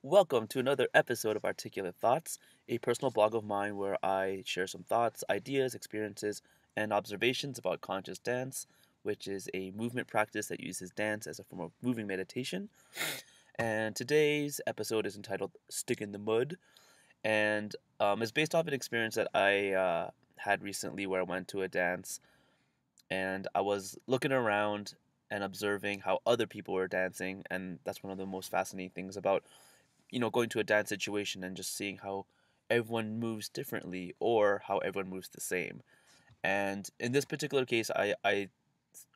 Welcome to another episode of Articulate Thoughts, a personal blog of mine where I share some thoughts, ideas, experiences, and observations about conscious dance, which is a movement practice that uses dance as a form of moving meditation. And today's episode is entitled Stick in the Mud, and is based off an experience that I had recently where I went to a dance and I was looking around and observing how other people were dancing, and that's one of the most fascinating things about going to a dance situation and just seeing how everyone moves differently or how everyone moves the same. And in this particular case, I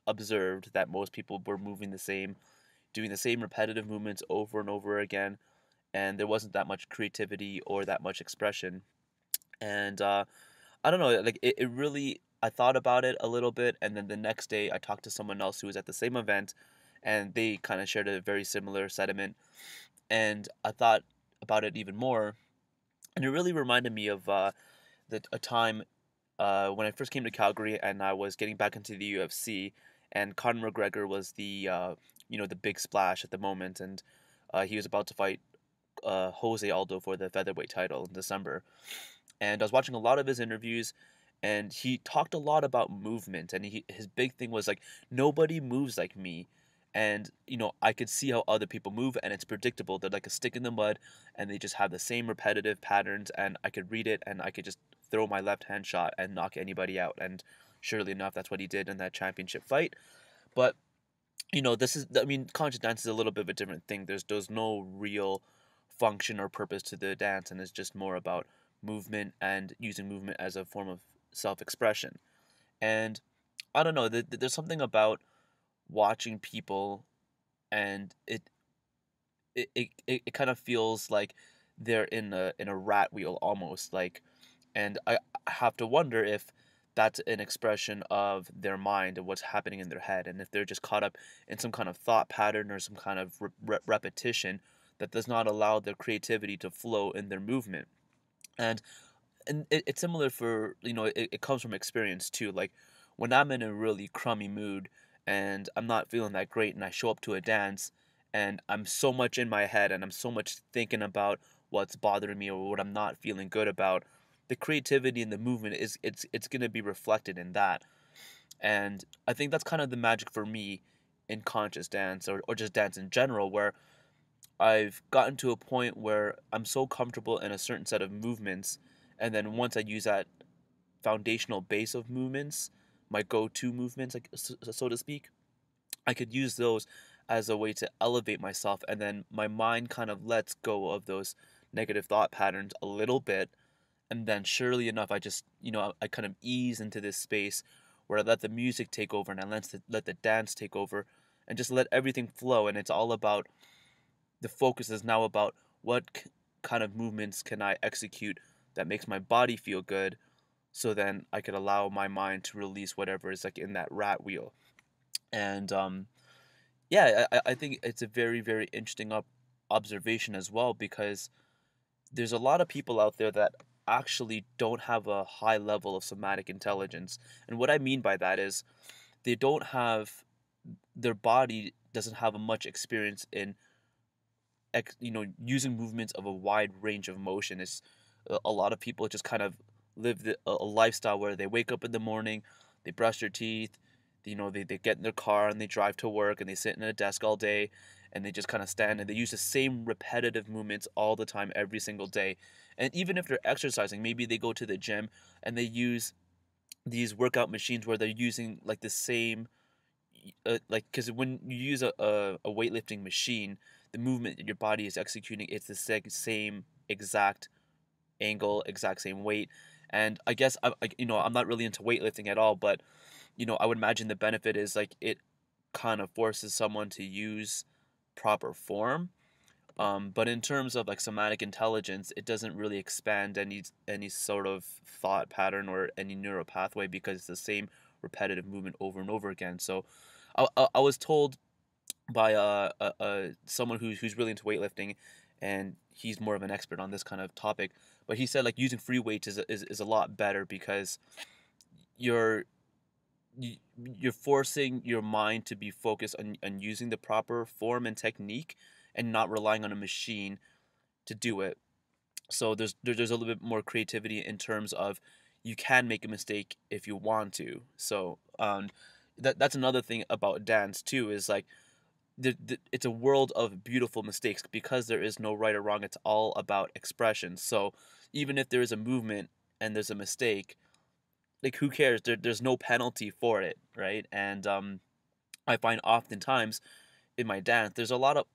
observed that most people were moving the same, doing the same repetitive movements over and over again, and there wasn't that much creativity or that much expression. And I don't know, like it really, I thought about it a little bit, and then the next day I talked to someone else who was at the same event, and they kind of shared a very similar sentiment. And I thought about it even more, and it really reminded me of a time when I first came to Calgary and I was getting back into the UFC, and Conor McGregor was the big splash at the moment, and he was about to fight Jose Aldo for the featherweight title in December. And I was watching a lot of his interviews, and he talked a lot about movement, and his big thing was like nobody moves like me. And I could see how other people move, and it's predictable. They're like a stick in the mud, and they just have the same repetitive patterns, and I could read it, and I could just throw my left hand shot and knock anybody out. And surely enough, that's what he did in that championship fight. But this is, I mean, conscious dance is a little bit of a different thing. There's no real function or purpose to the dance, and it's just more about movement and using movement as a form of self-expression. And I don't know, there's something about watching people, and it kind of feels like they're in a rat wheel almost, like. And I have to wonder if that's an expression of their mind and what's happening in their head, and if they're just caught up in some kind of thought pattern or some kind of repetition that does not allow their creativity to flow in their movement. And it's similar for, it comes from experience too. Like when I'm in a really crummy mood and I'm not feeling that great, and I show up to a dance and I'm so much in my head and I'm so much thinking about what's bothering me or what I'm not feeling good about, the creativity and the movement is it's going to be reflected in that. And I think that's kind of the magic for me in conscious dance, or just dance in general, where I've gotten to a point where I'm so comfortable in a certain set of movements, and then once I use that foundational base of movements, my go-to movements, like so to speak, I could use those as a way to elevate myself, and then my mind kind of lets go of those negative thought patterns a little bit, and then surely enough, I just I kind of ease into this space where I let the music take over, and I let the dance take over, and just let everything flow. And it's all about, the focus is now about what kind of movements can I execute that makes my body feel good, so then I could allow my mind to release whatever is like in that rat wheel. And yeah, I think it's a very, very interesting observation as well, because there's a lot of people out there that actually don't have a high level of somatic intelligence. And what I mean by that is they don't have, their body doesn't have a much experience in using movements of a wide range of motion. Is A lot of people just kind of live a lifestyle where they wake up in the morning, they brush their teeth, they get in their car and they drive to work, and they sit in a desk all day, and they just kind of stand, and they use the same repetitive movements all the time every single day. And even if they're exercising, maybe they go to the gym and they use these workout machines where they're using like the same, like, because when you use a weightlifting machine, the movement that your body is executing, it's the same exact angle, exact same weight. And I guess I'm not really into weightlifting at all, but I would imagine the benefit is like it kind of forces someone to use proper form. But in terms of like somatic intelligence, it doesn't really expand any sort of thought pattern or any neural pathway, because it's the same repetitive movement over and over again. So I was told by someone who's really into weightlifting, and he's more of an expert on this kind of topic. But he said like using free weights is a lot better, because you're you're forcing your mind to be focused on using the proper form and technique, and not relying on a machine to do it. So there's a little bit more creativity in terms of you can make a mistake if you want to. So that's another thing about dance too, is like it's a world of beautiful mistakes because there is no right or wrong. It's all about expression. So even if there is a movement and there's a mistake, like who cares? There's no penalty for it, right? And I find oftentimes in my dance there's a lot of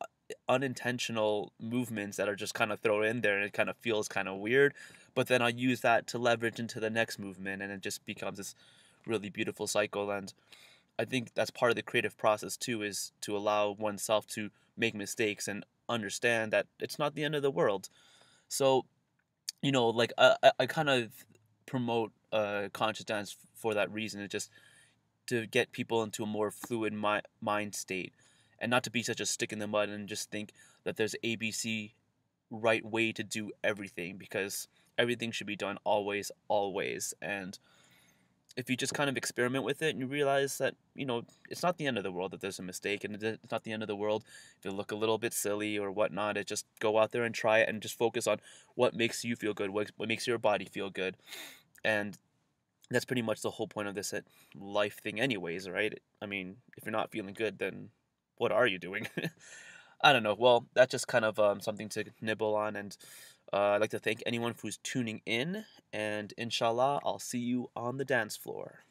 unintentional movements that are just kind of thrown in there, and it kind of feels kind of weird, but then I use that to leverage into the next movement, and it just becomes this really beautiful cycle. And I think that's part of the creative process too, is to allow oneself to make mistakes and understand that it's not the end of the world. So, like I kind of promote conscious dance for that reason. It just to get people into a more fluid mind state, and not to be such a stick in the mud and just think that there's ABC right way to do everything, because everything should be done always, always. And if you just kind of experiment with it and you realize that, it's not the end of the world that there's a mistake, and it's not the end of the world if you look a little bit silly or whatnot. It just go out there and try it and just focus on what makes you feel good, what makes your body feel good. And that's pretty much the whole point of this life thing anyways, right? I mean, if you're not feeling good, then what are you doing? I don't know. Well, that's just kind of something to nibble on. And I'd like to thank anyone who's tuning in, and inshallah I'll see you on the dance floor.